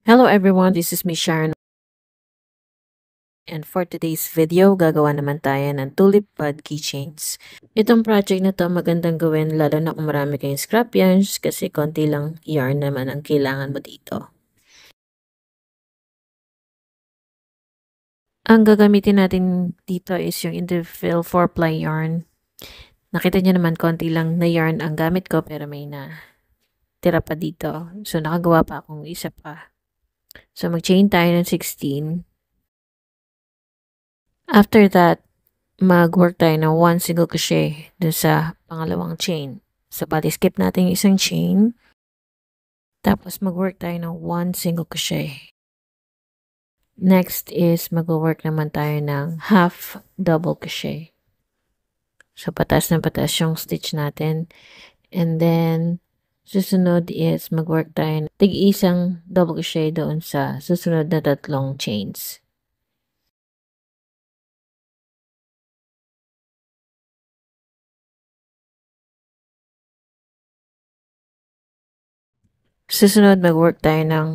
Hello everyone, this is Miss Sharon. And for today's video, gagawa naman tayo ng tulip bud keychains. Itong project na to magandang gawin lalo na kung marami kayong scrap yarns kasi konti lang yarn naman ang kailangan mo dito. Ang gagamitin natin dito is yung Individual 4-ply yarn. Nakita nyo naman konti lang na yarn ang gamit ko pero may na tira pa dito. So nakagawa pa akong isa pa. So mag-chain tayo ng 16. After that, mag-work tayo ng 1 single crochet dun sa pangalawang chain. So, bali skip natin yung isang chain. Tapos, mag-work tayo ng 1 single crochet. Next is, mag-work naman tayo ng half double crochet. So, patas na patas yung stitch natin. And then, susunod is, mag-work tayo ng tig-isang double crochet doon sa susunod na 3 chains. Susunod, mag-work tayo ng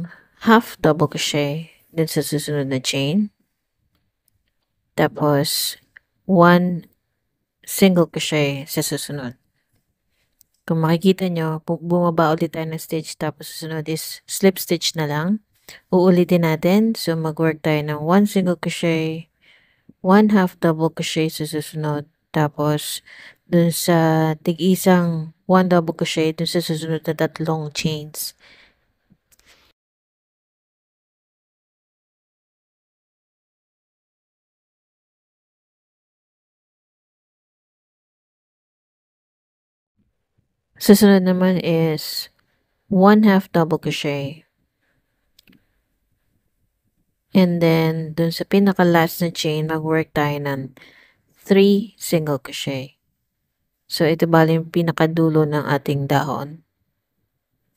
half double crochet din sa susunod na chain. Tapos, 1 single crochet sa susunod. Kung makikita nyo, bumaba ulit tayo ng stitch. Tapos, susunod is slip stitch na lang. Uulitin natin. So, mag-work tayo ng 1 single crochet, 1 half double crochet sa susunod. Tapos, dun sa tig-isang 1 double crochet dun sa susunod na 3 chains. Susunod naman is 1 half double crochet. And then, dun sa pinaka-last na chain, mag-work tayo ng 3 single crochet. So, ito bali yung pinakadulo ng ating dahon.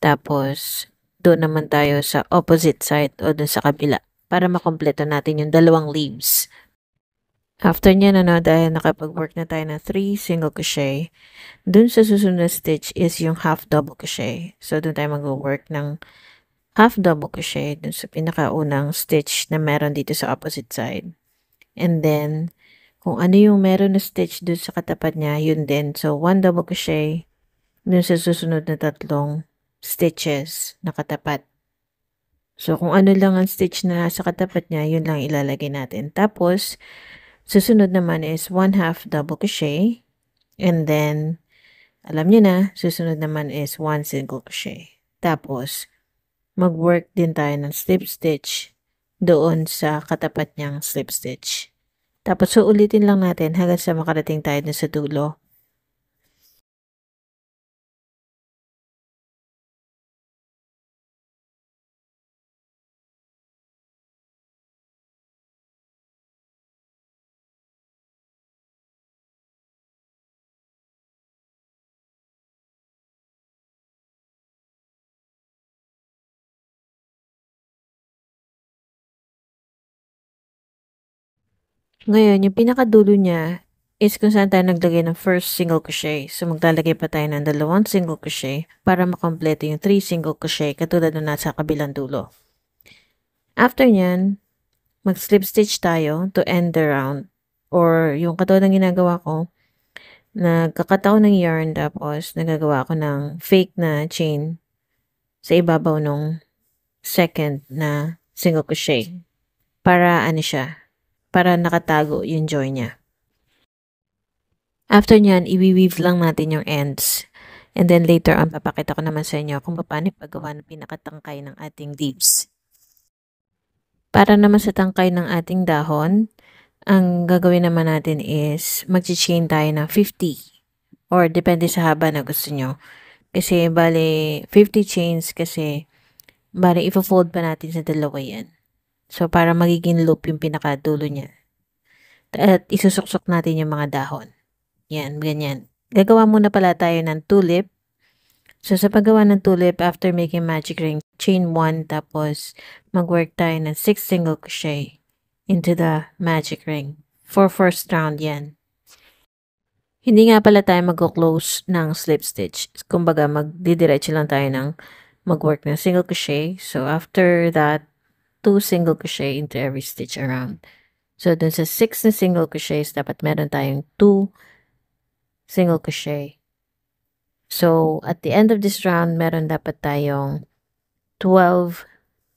Tapos, doon naman tayo sa opposite side o dun sa kabila para makompleto natin yung 2 leaves. After nyan, dahil nakapag-work na tayo ng 3 single crochet, dun sa susunod na stitch is yung half double crochet. So, doon tayo mag-work ng half double crochet dun sa pinakaunang stitch na meron dito sa opposite side. And then, kung ano yung meron na stitch dun sa katapat niya, yun din. So, 1 double crochet dun sa susunod na 3 stitches na katapat. So, kung ano lang ang stitch na nasa katapat niya, yun lang ilalagay natin. Tapos, susunod naman is 1 half double crochet. And then, alam nyo na, susunod naman is 1 single crochet. Tapos, mag-work din tayo ng slip stitch doon sa katapat niyang slip stitch. Tapos, ulitin lang natin hanggang sa makarating tayo dun sa dulo. Ngayon, yung pinakadulo niya is kung saan tayo naglagay ng first single crochet. So, maglalagay pa tayo ng 2 single crochet para makompleto yung 3 single crochet katulad na nasa kabilang dulo. After nyan, mag-slip stitch tayo to end the round. Or yung katulad ng ginagawa ko, nagkakataw ng yarn tapos nagagawa ko ng fake na chain sa ibabaw ng second na single crochet. Para ano siya? Para nakatago yung join niya. After nyan, i-weave lang natin yung ends. And then later on, papakita ko naman sa inyo kung paano ipagawa ng pinakatangkay ng ating leaves. Para naman sa tangkay ng ating dahon, ang gagawin naman natin is mag-chain tayo ng 50. Or depende sa haba na gusto nyo. Kasi bali 50 chains kasi bali ipo-fold pa natin sa 2 yan. So para magiging loop yung pinakadulo niya. At isusuksok natin yung mga dahon. Yan, ganyan. Gagawa muna pala tayo ng tulip. So, sa paggawa ng tulip, after making magic ring, chain 1, tapos mag-work tayo ng 6 single crochet into the magic ring. For first round yan. Hindi nga pala tayo mag-close ng slip stitch. Kumbaga, magdidiretso lang tayo ng mag-work ng single crochet. So, after that, 2 single crochet into every stitch around. So, dun sa 6 na single crochets, dapat meron tayong 2 single crochet. So, at the end of this round, meron dapat tayong 12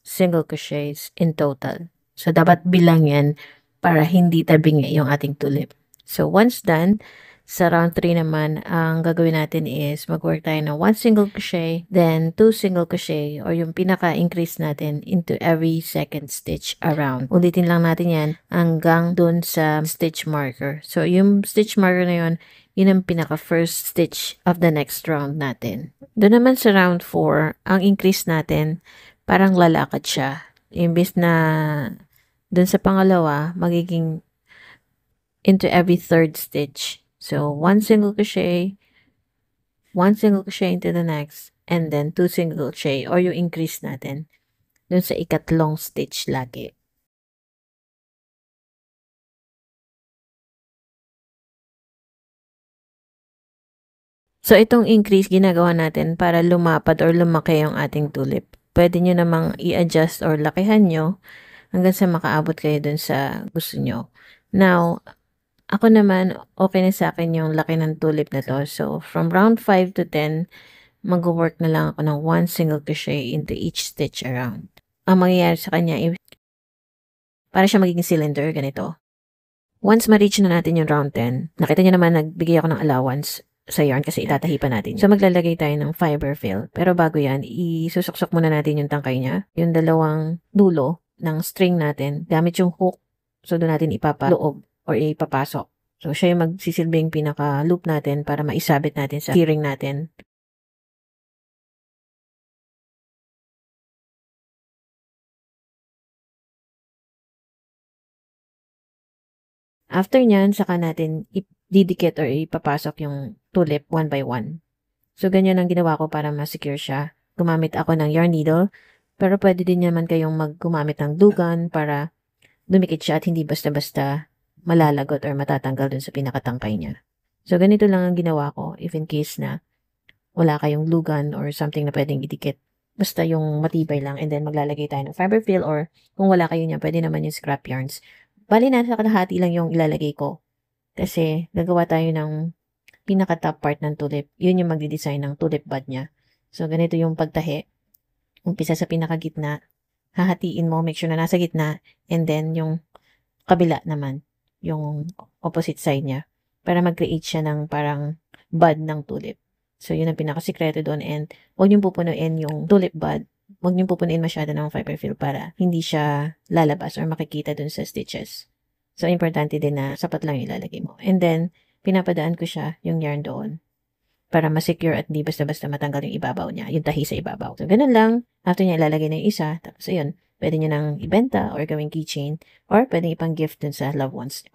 single crochets in total. So, dapat bilang yan para hindi tabingi yung ating tulip. So, once done, sa round 3 naman, ang gagawin natin is mag-work tayo ng 1 single crochet, then 2 single crochet, or yung pinaka-increase natin into every second stitch around. Ulitin lang natin yan hanggang dun sa stitch marker. So, yung stitch marker na yun, yun ang pinaka-first stitch of the next round natin. Doon naman sa round 4, ang increase natin, parang lalakad siya. Imbis na dun sa pangalawa, magiging into every third stitch. So, 1 single crochet, 1 single crochet into the next, and then 2 single crochet or yung increase natin dun sa ikatlong stitch lagi. So, itong increase ginagawa natin para lumapad or lumaki yung ating tulip. Pwede nyo namang i-adjust or lakihan nyo hanggang sa makaabot kayo dun sa gusto nyo. Now, ako naman, okay na sa akin yung laki ng tulip na to. So, from round 5 to 10, mag-work na lang ako ng 1 single crochet into each stitch around. Ang mangyayari sa kanya, para siya magiging cylinder, ganito. Once ma-reach na natin yung round 10, nakita niyo naman, nagbigay ako ng allowance sa yarn kasi itatahi pa natin. So, maglalagay tayo ng fiber fill. Pero bago yan, isusuksok muna natin yung tangkay niya. Yung dalawang dulo ng string natin, gamit yung hook. So, doon natin ipapaloob or ipapasok. So, siya yung magsisilbing pinaka-loop natin para maisabit natin sa keyring natin. After nyan, saka natin didikit or ipapasok yung tulip one by one. So, ganyan ang ginawa ko para ma-secure siya. Gumamit ako ng yarn needle, pero pwede din naman kayong gumamit ng glue gun para dumikit siya at hindi basta-basta malalagot or matatanggal dun sa pinakatangkay niya. So, ganito lang ang ginawa ko if in case na wala kayong glue gun or something na pwedeng idikit. Basta yung matibay lang and then maglalagay tayo ng fiber fill or kung wala kayo niya, pwede naman yung scrap yarns. Bali, nasa kalahati lang yung ilalagay ko. Kasi gagawa tayo ng pinaka-top part ng tulip. Yun yung magdi-design ng tulip bud niya. So, ganito yung pagtahi. Umpisa sa pinakagitna. Hahatiin mo, make sure na nasa gitna. And then, yung kabila naman. Yung opposite side niya. Para mag-create siya ng parang bud ng tulip. So, yun ang pinakasikreto doon. And, huwag niyong pupunuin yung tulip bud. Huwag niyong pupunuin masyado ng fiber fill para hindi siya lalabas or makikita dun sa stitches. So, importante din na sapat lang ilalagay mo. And then, pinapadaan ko siya yung yarn doon para ma-secure at di basta-basta matanggal yung ibabaw niya, yung tahi sa ibabaw. So, ganun lang. After niya ilalagay na yung isa, tapos ayun, pwede niyo nang ibenta or gawing keychain or pwede ipang gift dun sa loved ones.